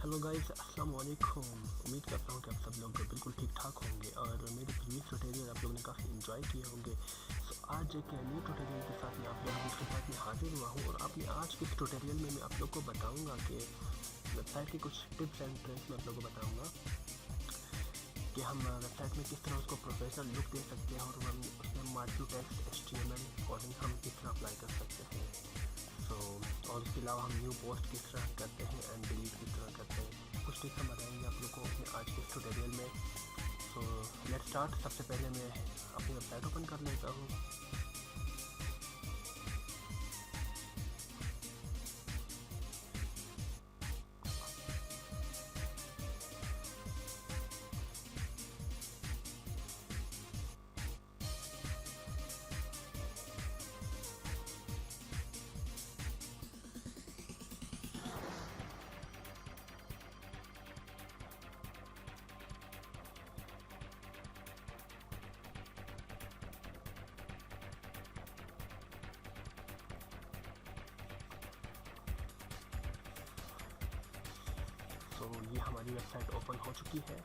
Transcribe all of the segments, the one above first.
Hello guys, अस्सलाम वालेकुम। उम्मीद करता हूँ कि आप सब लोग बिल्कुल ठीक ठाक होंगे और मेरे प्रीवियस ट्यूटोरियल आप लोगों ने काफ़ी इन्जॉय किए होंगे। सो आज एक न्यू ट्यूटोरियल के साथ मैं आप लोगों के साथ में हाजिर हुआ हूँ और अपने आज के इस ट्यूटोरियल में मैं आप लोग को बताऊँगा कि वेबसाइट के कुछ टिप्स एंड ट्रिक्स मैं आप लोगों को बताऊँगा कि हम वेबसाइट में किस तरह उसको प्रोफेशनल लुक दे सकते हैं और हम उसमें मार्क्यू टेक्स्ट HTML कोडिंग हम किस तरह अप्लाई कर सकते हैं। और इसके अलावा हम न्यू पोस्ट किस तरह करते हैं एंड डिलीट किस तरह करते हैं, कुछ टिप्स हम बताएंगे आप लोग को अपने आज के इस ट्यूटोरियल में। So let's start. सबसे पहले मैं अपनी वेबसाइट ओपन कर लेता हूँ। तो ये हमारी वेबसाइट ओपन हो चुकी है।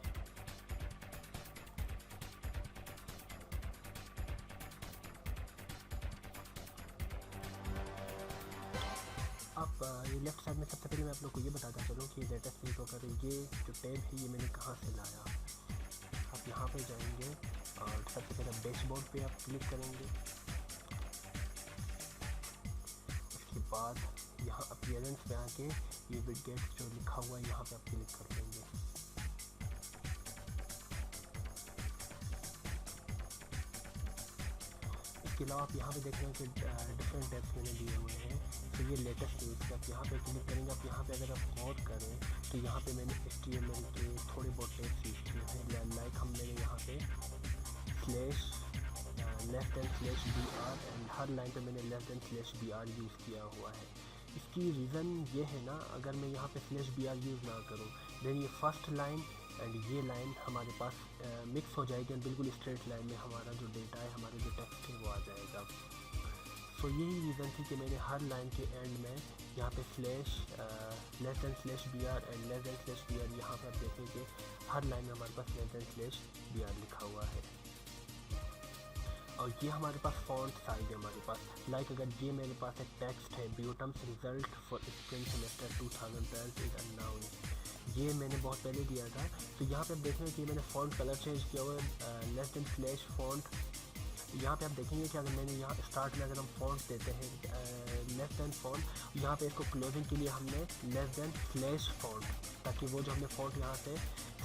अब ये लेफ्ट साइड में सबसे पहले मैं आप लोग को ये बताता चलूँ कि लेटेस्ट वीक होकर ये जो टैब है ये मैंने कहाँ से लाया। आप यहाँ पे जाएंगे और सबसे पहले डैशबोर्ड पे आप क्लिक करेंगे। उसके बाद यहाँ अपीयरेंस पे आके ये विडगेट जो लिखा हुआ है यहाँ पे आप क्लिक कर देंगे। इसके अलावा आप यहाँ पे देख रहे हैं कि डिफरेंट टैब्स मैंने दिए हुए हैं। तो ये लेटेस्ट न्यूज़ पे आप यहाँ पे क्लिक करेंगे। आप यहाँ पे अगर आप गौर करें तो यहाँ पे मैंने HTML के थोड़े बहुत टैब्स यूज़ किए हैं। लाइक हम मैंने यहाँ पे /br एंड हर लाइन पे मैंने /br यूज़ किया हुआ है। इसकी रीज़न ये है ना, अगर मैं यहाँ पे /br यूज़ ना करूँ देन ये फर्स्ट लाइन एंड ये लाइन हमारे पास मिक्स हो जाएगी और बिल्कुल स्ट्रेट लाइन में हमारा जो डेटा है, हमारा जो टेक्स्ट है वो आ जाएगा। सो यही रीज़न थी कि मैंने हर लाइन के एंड में यहाँ पे /br एंड /br यहाँ पर आप देखें कि हर लाइन में हमारे पास /br लिखा हुआ है। और ये हमारे पास फॉन्ट साइज है हमारे पास। लाइक अगर ये मेरे पास एक टेक्स्ट है, BUITEMS result for spring semester 2012 is announced, ये मैंने बहुत पहले दिया था। तो यहाँ पे आप देख रहे हैं कि मैंने फ़ॉन्ट कलर चेंज किया हुआ है /font। यहाँ पे आप देखेंगे कि अगर मैंने यहाँ स्टार्ट में अगर हम फॉन्ट देते हैं /font, यहाँ पे इसको क्लोजिंग के लिए हमने /font, ताकि वो जो हमने फ़ॉन्ट यहाँ से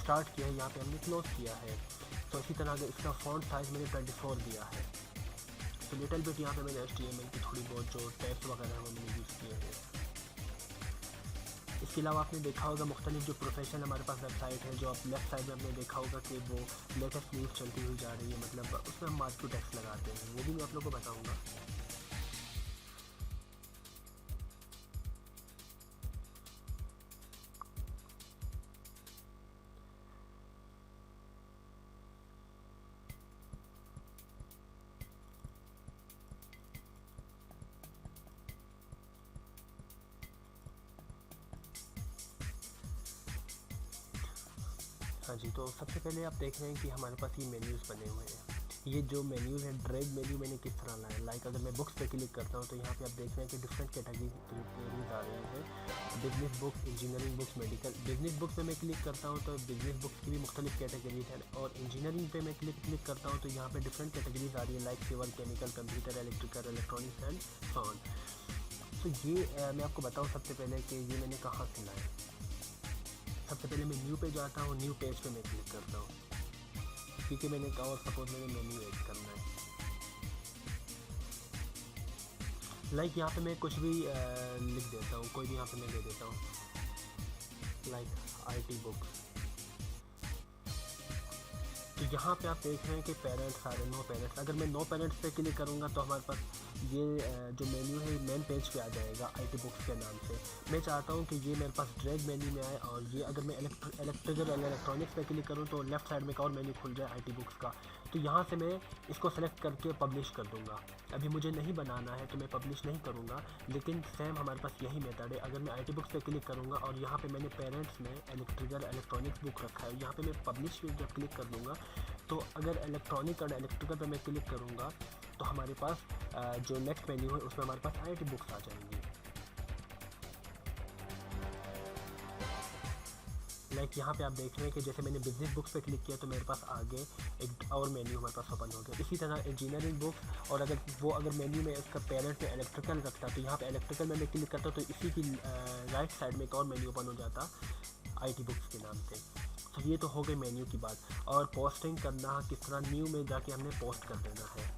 स्टार्ट किया है यहाँ पे हमने क्लोज किया है। तो इसी तरह अगर इसका फ़ॉन्ट साइज़ मैंने 24 दिया है। तो लिटिल बिट यहाँ पे मैंने HTML की थोड़ी बहुत जो टैब्स वगैरह हैं वो मैंने यूज़ किए हैं। इसके अलावा आपने देखा होगा मुख्तलिफ जो प्रोफेशनल हमारे पास वेबसाइट है, जो आप लेफ्ट साइड में आपने देखा होगा कि वो लेटेस्ट न्यूज़ चलती हुई जा रही है, मतलब उसमें हम मार्क्यू टेक्स्ट लगाते हैं, वो भी मैं आप लोग को बताऊँगा। हाँ जी, तो सबसे पहले आप देख रहे हैं कि हमारे पास ये मेन्यूज़ बने हुए हैं। ये जो मेन्यूज़ है ड्रैग मेन्यू मैंने किस तरह लाया। लाइक अगर मैं बुक्स पे क्लिक करता हूँ तो यहाँ पे आप देख रहे हैं कि डिफरेंट कैटेगरीज आ रही हैं। Business books, engineering books, medical. Business books पे मैं क्लिक करता हूँ तो बिजनेस बुक्स की भी मुख्तलिफ कैटेगरीज हैं, और इंजीनियरिंग पे मैं क्लिक करता हूँ तो यहाँ पे डिफरेंट कैटेगरीज आ रही है, like civil, chemical, computer, electrical, electronics and so on. तो ये मैं आपको बताऊँ सबसे पहले कि ये मैंने कहाँ से लाया। सबसे पहले मैं न्यू पे जाता हूँ, न्यू पेज पे मैं क्लिक करता हूँ, क्योंकि मैंने कहा और सपोज मैंने मेन्यू ऐड करना है। लाइक यहाँ पे मैं कुछ भी लिख देता हूँ, कोई भी यहाँ पे मैं दे देता हूँ, लाइक IT बुक्स। तो यहाँ पे आप देख रहे हैं कि पेरेंट्स आ रहे हैं, नो पेरेंट्स। अगर मैं नो पेरेंट्स पे क्लिक करूँगा तो हमारे पास ये जो मेन्यू है मेन पेज पे आ जाएगा IT बुक्स के नाम से। मैं चाहता हूँ कि ये मेरे पास ड्रैग मेन्यू में आए, और ये अगर मैं इलेक्ट्रिकल इलेक्ट्रॉनिक्स पे क्लिक करूँ तो लेफ्ट साइड में एक और मेन्यू खुल जाए IT बुक्स का। तो यहाँ से मैं इसको सेलेक्ट करके पब्लिश कर दूँगा। अभी मुझे नहीं बनाना है तो मैं पब्लिश नहीं करूँगा, लेकिन सेम हमारे पास यही मेथड है। अगर मैं IT बुक्स पे क्लिक करूँगा और यहाँ पे मैंने पेरेंट्स में इलेक्ट्रॉनिक्स बुक रखा है, यहाँ पे मैं पब्लिश पे जब क्लिक कर दूँगा तो अगर इलेक्ट्रॉनिक और इलेक्ट्रिकल पे मैं क्लिक करूँगा तो हमारे पास जो नेक्स्ट मेन्यू है उसमें हमारे पास IT बुक्स आ जाएंगी। लाइक यहाँ पे आप देख रहे हैं कि जैसे मैंने बिजनेस बुक्स पे क्लिक किया तो मेरे पास आगे एक और मेन्यू हमारे पास ओपन हो गया। इसी तरह इंजीनियरिंग बुक्स, और अगर मेन्यू में इसका पेरेंट में इलेक्ट्रिकल रखता तो यहाँ पे इलेक्ट्रिकल में मैं क्लिक करता तो इसी की राइट साइड में एक और मेन्यू ओपन हो जाता IT बुक्स के नाम से। तो ये तो हो गई मेन्यू की बात। और पोस्टिंग करना किस तरह, न्यू में जाके हमने पोस्ट कर देना है,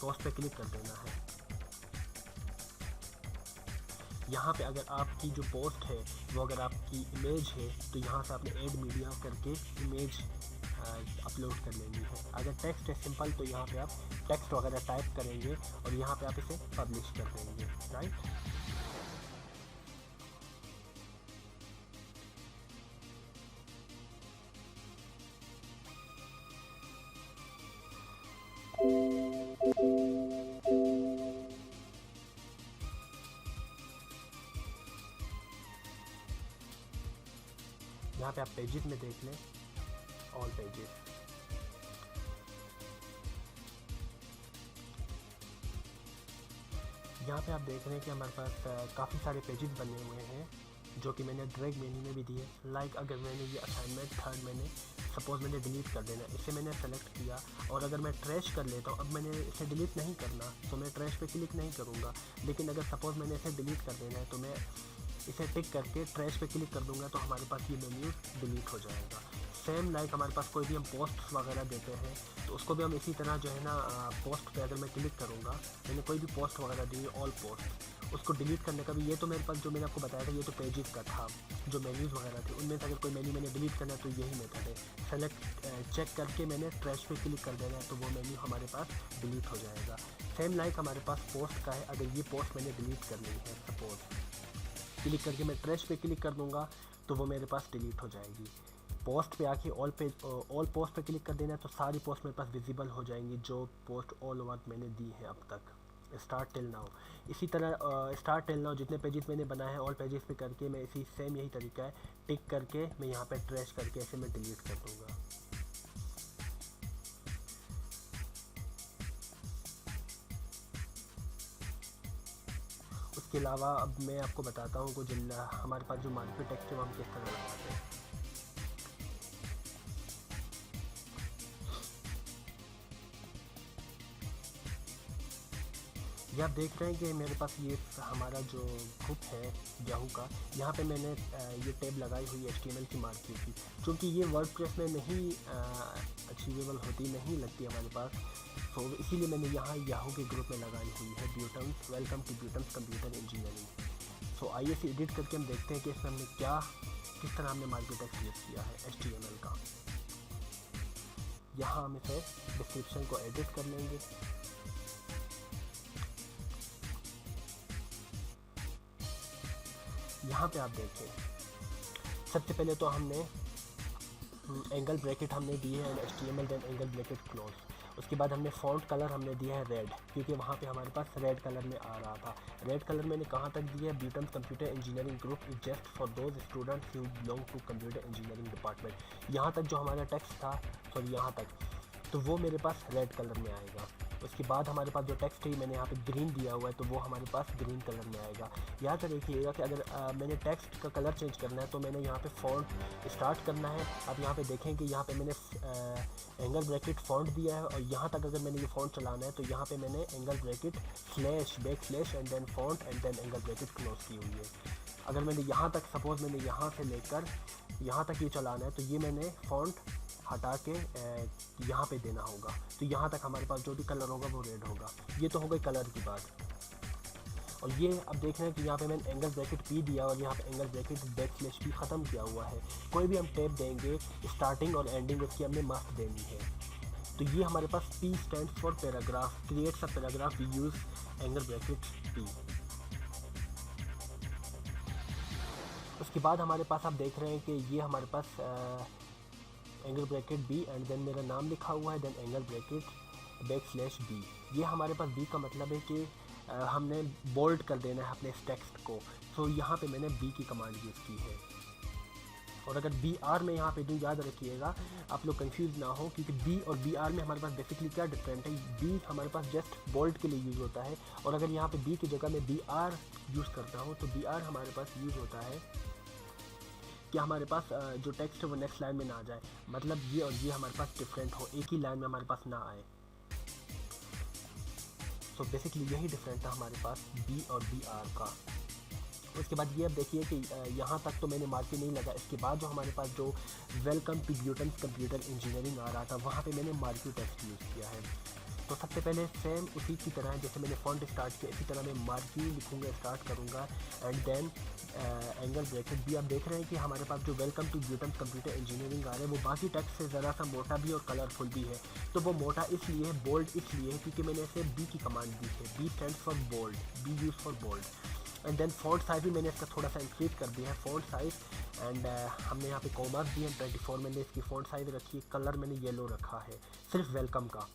पोस्ट पे क्लिक कर देना है। यहाँ पे अगर आपकी जो पोस्ट है वो अगर आपकी इमेज है तो यहाँ से आपने ऐड मीडिया करके इमेज अपलोड कर लेनी है। अगर टेक्स्ट है सिंपल तो यहाँ पे आप टेक्स्ट वगैरह टाइप करेंगे और यहाँ पे आप इसे पब्लिश कर देंगे, राइट। यहाँ पे आप पेजेस में देख लें, ऑल पेजेस। यहाँ पे आप देख रहे हैं कि हमारे पास काफ़ी सारे पेजेस बने हुए हैं जो कि मैंने ड्रैग मेन्यू में भी दिए। लाइक अगर मैंने ये असाइनमेंट थर्ड मैंने सपोज़ मैंने डिलीट कर देना, इसे मैंने सेलेक्ट किया और अगर मैं ट्रैश कर लेता हूँ, अब मैंने इसे डिलीट नहीं करना तो मैं ट्रैश पे क्लिक नहीं करूँगा, लेकिन अगर सपोज़ मैंने इसे डिलीट कर देना है तो मैं इसे टिक करके ट्रैश पे क्लिक कर दूंगा तो हमारे पास ये मेन्यू डिलीट हो जाएगा। सेम लाइक हमारे पास कोई भी हम पोस्ट वगैरह देते हैं तो उसको भी हम इसी तरह जो है ना, पोस्ट पे अगर मैं क्लिक करूँगा, मैंने कोई भी पोस्ट वगैरह दी ऑल पोस्ट, उसको डिलीट करने का भी ये तो मेरे पास जो मैंने आपको बताया था ये तो पेजेस का था, जो मेन्यूज़ वगैरह थे उनमें से अगर कोई मेन्यू मैंने डिलीट करना है तो यही मेथड है। सेलेक्ट चेक करके मैंने ट्रैश पे क्लिक कर देना है तो वो मेन्यू हमारे पास डिलीट हो जाएगा। सेम लाइक हमारे पास पोस्ट का है, अगर ये पोस्ट मैंने डिलीट करनी है सपोज़, क्लिक करके मैं ट्रैश पे क्लिक कर दूंगा तो वो मेरे पास डिलीट हो जाएगी। पोस्ट पे आके ऑल पोस्ट पे क्लिक कर देना है तो सारी पोस्ट मेरे पास विजिबल हो जाएंगी जो पोस्ट ऑल ओवर मैंने दी है अब तक, स्टार्ट टिल नाउ। इसी तरह स्टार्ट टिल नाउ जितने पेजेस मैंने बनाए हैं ऑल पेजेस पे करके मैं इसी सेम यही तरीका है, टिक करके मैं यहाँ पे ट्रैश करके ऐसे मैं डिलीट कर दूँगा। उसके अलावा अब मैं आपको बताता हूँ कुछ हमारे पास जो मार्केट टेक्स्ट है वो हम किस तरह लगाते हैं। ये आप देख रहे हैं कि मेरे पास ये हमारा जो ग्रुप है याहू का, यहाँ पे मैंने ये टैब लगाई हुई है HTML की मार्केट की, क्योंकि ये वर्डप्रेस में नहीं अचीवेबल होती, नहीं लगती हमारे पास, तो इसीलिए मैंने यहाँ याहू के ग्रुप में लगाई हुई है ब्यूटम्स, welcome to BUITEMS computer engineering. सो आइए इसे एडिट करके हम देखते हैं कि इसमें हमने किस तरह हमने मार्केट टेक्स्ट यूज़ किया है HTML का। यहाँ हम इसे डिस्क्रिप्शन को एडिट कर लेंगे। यहाँ पे आप देखें सबसे पहले तो हमने एंगल ब्रैकेट हमने दिए हैं HTML, then angle bracket close. उसके बाद हमने फॉन्ट कलर हमने दिया है रेड, क्योंकि वहाँ पे हमारे पास रेड कलर में आ रहा था। रेड कलर मैंने कहाँ तक दिया है, BUITEMS computer engineering group is just for those students who belong to computer engineering department. यहाँ तक जो हमारा टेक्स्ट था, सॉरी यहाँ तक, तो वो मेरे पास रेड कलर में आएगा। उसके बाद हमारे पास जो टेक्स्ट है मैंने यहाँ पे ग्रीन दिया हुआ है तो वो हमारे पास ग्रीन कलर में आएगा। यहाँ पर देखिएगा कि अगर मैंने टेक्स्ट का कलर चेंज करना है तो मैंने यहाँ पे फॉन्ट स्टार्ट करना है। आप यहाँ पे देखें कि यहाँ पे मैंने एंगल ब्रैकेट फॉन्ट दिया है और यहाँ तक अगर मैंने ये फॉन्ट चलाना है तो यहाँ पे मैंने angle bracket slash back slash and then font and then angle bracket close की हुई है। अगर मैंने यहाँ तक सपोज़ मैंने यहाँ से लेकर यहाँ तक ये चलाना है तो ये मैंने फॉन्ट हटा के यहाँ पे देना होगा, तो यहाँ तक हमारे पास जो भी कलर होगा वो रेड होगा। ये तो हो गई कलर की बात। और ये अब देख रहे हैं कि यहाँ पे मैंने एंगल ब्रैकेट पी दिया और यहाँ पे angle bracket back slash P ख़त्म किया हुआ है। कोई भी हम टैब देंगे स्टार्टिंग और एंडिंग उसकी हमने मस्ट देनी है। तो ये हमारे पास P stands for paragraph, creates a paragraph, we use angle bracket P. उसके बाद हमारे पास आप देख रहे हैं कि ये हमारे पास angle bracket B and then मेरा नाम लिखा हुआ है, देन एंगल ब्रैकेट /b। ये हमारे पास बी का मतलब है कि हमने बोल्ड कर देना है अपने इस टेक्स्ट को। तो यहाँ पे मैंने बी की कमांड यूज़ की है। और अगर बी आर में यहाँ पे दूँ, याद रखिएगा आप लोग कंफ्यूज ना हो, क्योंकि बी और बी आर में हमारे पास बेसिकली क्या डिफरेंट है। बी हमारे पास जस्ट बोल्ड के लिए यूज़ होता है, और अगर यहाँ पे बी की जगह मैं बी आर यूज़ करता हूँ तो बी आर हमारे पास यूज़ होता है कि हमारे पास जो टेक्स्ट है वो नेक्स्ट लाइन में ना आ जाए, मतलब ये और ये हमारे पास डिफरेंट हो, एक ही लाइन में हमारे पास ना आए। तो बेसिकली यही डिफरेंट था हमारे पास बी और बी आर का। उसके बाद ये अब देखिए कि यहाँ तक तो मैंने मार्किंग नहीं लगा। इसके बाद जो हमारे पास जो वेलकम टू ब्यूटन्स कंप्यूटर इंजीनियरिंग आ रहा था, वहाँ पे मैंने मार्क्यू टेक्स्ट यूज़ किया है। तो सबसे पहले सेम उसी की तरह जैसे मैंने फॉन्ट स्टार्ट किया, इसी तरह मैं मार्क्यू लिखूँगा, स्टार्ट करूँगा एंड देन एंगल ब्रैकेट भी। आप देख रहे हैं कि हमारे पास जो वेलकम टू ब्यूटन्स कंप्यूटर इंजीनियरिंग आ रहा है वो बाकी टेक्स्ट से ज़रा सा मोटा भी और कलरफुल भी है। तो वो मोटा इसलिए है, बोल्ड इसलिए है क्योंकि मैंने इसे बी की कमांड दी है। B stands for bold, B use for bold. And then font size भी मैंने इसका थोड़ा सा इंक्रीज कर दिया है, फॉन्ट साइज। एंड हमने यहाँ पे कॉमर्स दिए, 24 मैंने इसकी फॉन्ट साइज रखी है। कलर मैंने येलो रखा है सिर्फ वेलकम का।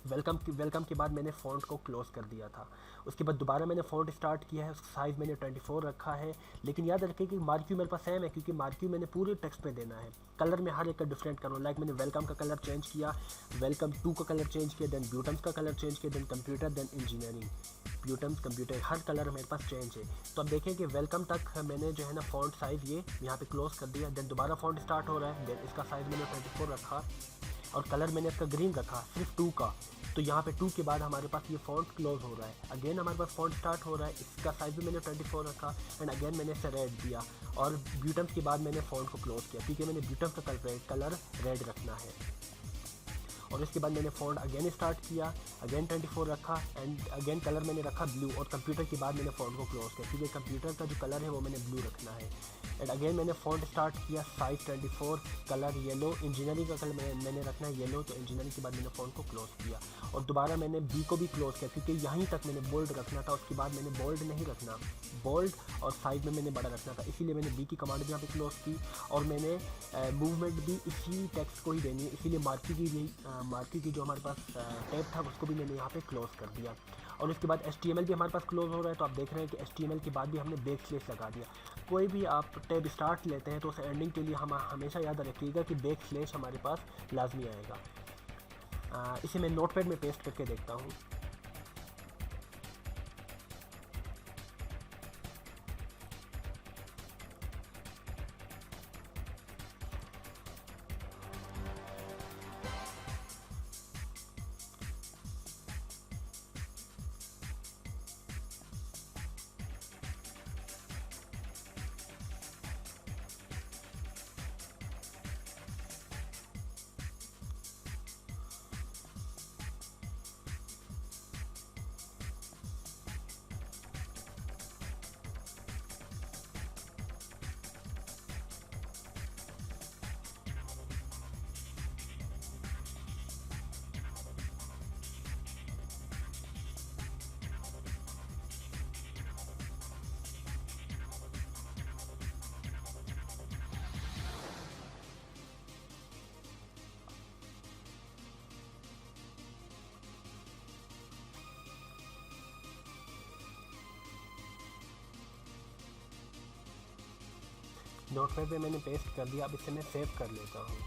वेलकम के बाद मैंने फ़ॉन्ट को क्लोज़ कर दिया था। उसके बाद दोबारा मैंने फ़ॉन्ट स्टार्ट किया है, उसका साइज़ मैंने 24 रखा है। लेकिन याद रखें कि मार्क्यू मेरे पास सेम है, क्योंकि मार्क्यू मैंने पूरे टेक्स्ट में देना है। कलर में हर एक का डिफरेंट करूँ, लाइक मैंने वेलकम का कलर चेंज किया, वेलकम 2 का कलर चेंज किया, देन ब्यूटम्स का कलर चेंज किया, then computer, then engineering, BUITEMS computer, हर कलर मेरे पास चेंज है। तो अब देखें कि वेलकम तक मैंने जो है ना फ़ॉन्ट साइज़ ये यहाँ पे क्लोज़ कर दिया। देन दोबारा फ़ॉन्ट स्टार्ट हो रहा है, देन इसका साइज़ मैंने 24 रखा और कलर मैंने इसका ग्रीन रखा, सिर्फ 2 का। तो यहाँ पे 2 के बाद हमारे पास ये फ़ॉन्ट क्लोज हो रहा है। अगेन हमारे पास फ़ॉन्ट स्टार्ट हो रहा है, इसका साइज़ भी मैंने 24 रखा एंड अगेन मैंने इसे रेड दिया। और ब्यूटम्स के बाद मैंने फ़ॉन्ट को क्लोज़ किया, क्योंकि मैंने ब्यूटम्स का कलर रेड रखना है। और इसके बाद मैंने फ़ॉन्ट अगेन स्टार्ट किया, अगेन 24 रखा एंड अगेन कलर मैंने रखा ब्लू। और कंप्यूटर के बाद मैंने फ़ॉन्ट को क्लोज़ किया, क्योंकि कंप्यूटर का जो कलर है वो मैंने ब्लू रखना है। एंड अगेन मैंने फ़ॉन्ट स्टार्ट किया, साइज़ 24, कलर येलो, इंजीनियरिंग का कलर मैंने रखना है येलो। तो इंजीनियरिंग के बाद मैंने फ़ॉन्ट को क्लोज़ किया और दोबारा मैंने बी को भी क्लोज़ किया, क्योंकि यहीं तक मैंने बोल्ड रखना था। उसके बाद मैंने बोल्ड नहीं रखना, बोल्ड और साइज में मैंने बड़ा रखना था, इसीलिए मैंने बी की कमांड भी यहाँ पे क्लोज़ की। और मैंने मूवमेंट भी इसी टेक्स्ट को ही देनी है, इसीलिए मार्की की जो हमारे पास टैब था उसको भी मैंने यहाँ पे क्लोज़ कर दिया। और उसके बाद HTML भी हमारे पास क्लोज हो रहा है। तो आप देख रहे हैं कि HTML के बाद भी हमने बैकस्लैश लगा दिया। कोई भी आप टैब स्टार्ट लेते हैं तो उस एंडिंग के लिए हम हमेशा याद रखिएगा कि बैकस्लैश हमारे पास लाजमी आएगा। इसे मैं नोटपैड में पेस्ट करके देखता हूँ। नोटपैड पे मैंने पेस्ट कर दिया। अब इसे मैं सेव कर लेता हूँ।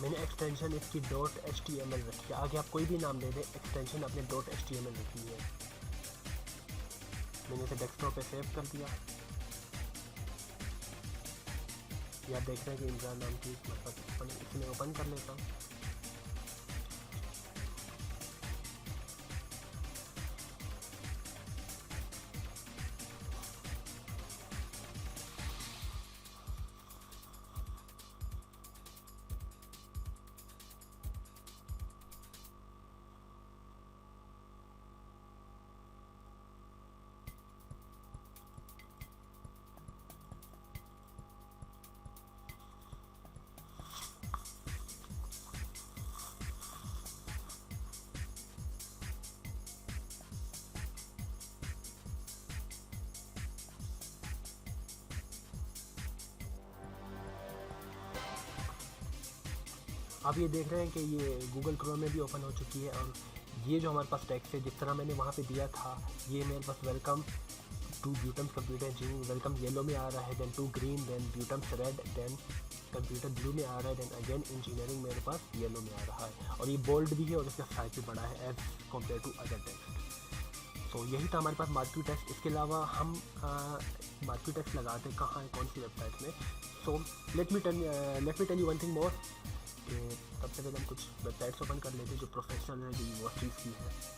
मैंने एक्सटेंशन इसकी .html रखी है। आगे आप कोई भी नाम दे दें, एक्सटेंशन अपने .html रखी है। मैंने इसे डेस्कटॉप पे सेव कर दिया। ये आप देख रहे हैं कि इमरान नाम की मतलब इसे मैं ओपन कर लेता हूँ। आप ये देख रहे हैं कि ये गूगल क्रोम में भी ओपन हो चुकी है, और ये जो हमारे पास टेक्स्ट है जिस तरह मैंने वहाँ पे दिया था, ये मेरे पास welcome to BUITEMS computer engineering, welcome yellow में आ रहा है, then to green, then BUITEMS red, then computer blue में आ रहा है, देन अगेन इंजीनियरिंग मेरे पास येलो में आ रहा है, और ये बोल्ड भी है और इसका साइज भी बड़ा है as compare to other text. So यही था हमारे पास मार्केट टेक्स्ट। इसके अलावा हम मार्केट टेक्स्ट लगाते कहाँ है, कौन सी वेबसाइट में। So let me tell you one thing more, कि सबसे पहले हम कुछ वेबसाइट्स ओपन कर लेते हैं जो प्रोफेशनल है, जो यूनिवर्सिटीज़ की है।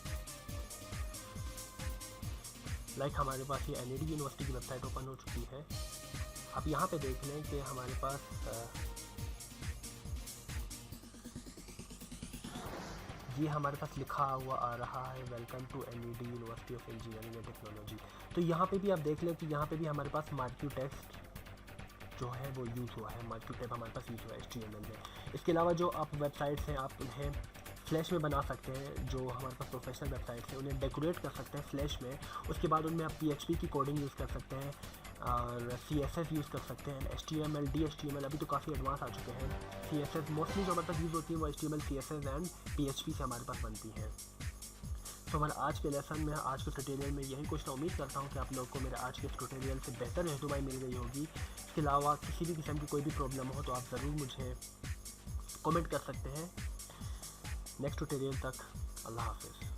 लाइक हमारे पास ये NAD यूनिवर्सिटी की वेबसाइट ओपन हो चुकी है। आप यहाँ पे देख लें कि हमारे पास ये हमारे पास लिखा हुआ आ रहा है welcome to NAD university of engineering and technology. तो यहाँ पे भी आप देख लें कि यहाँ पे भी हमारे पास मार्केट टेक्स्ट जो है वो यूज़ हुआ है, मार्केट टेक्स्ट हमारे पास यूज़ हुआ है HTML में। इसके अलावा जो आप वेबसाइट्स हैं आप उन्हें फ्लैश में बना सकते हैं, जो हमारे पास प्रोफेशनल वेबसाइट्स हैं उन्हें डेकोरेट कर सकते हैं फ्लैश में। उसके बाद उनमें आप PHP की कोडिंग यूज़ कर सकते हैं और CSS यूज़ कर सकते हैं, HTML DHTML अभी तो काफ़ी एडवांस आ चुके हैं। CSS मोस्टली जो हमारे पास यूज़ होती है वो HTML CSS एंड PHP से हमारे पास बनती है। तो हमारा आज के लेसन में, आज के ट्यूटोरियल में यही कुछ। उम्मीद करता हूँ कि आप लोग को मेरे आज के ट्यूटोरियल से बेहतर रहनुमाई मिल गई होगी। इसके अलावा किसी भी किस्म की कोई भी प्रॉब्लम हो तो आप ज़रूर मुझे कमेंट कर सकते हैं। नेक्स्ट ट्यूटोरियल तक अल्लाह हाफ़िज़।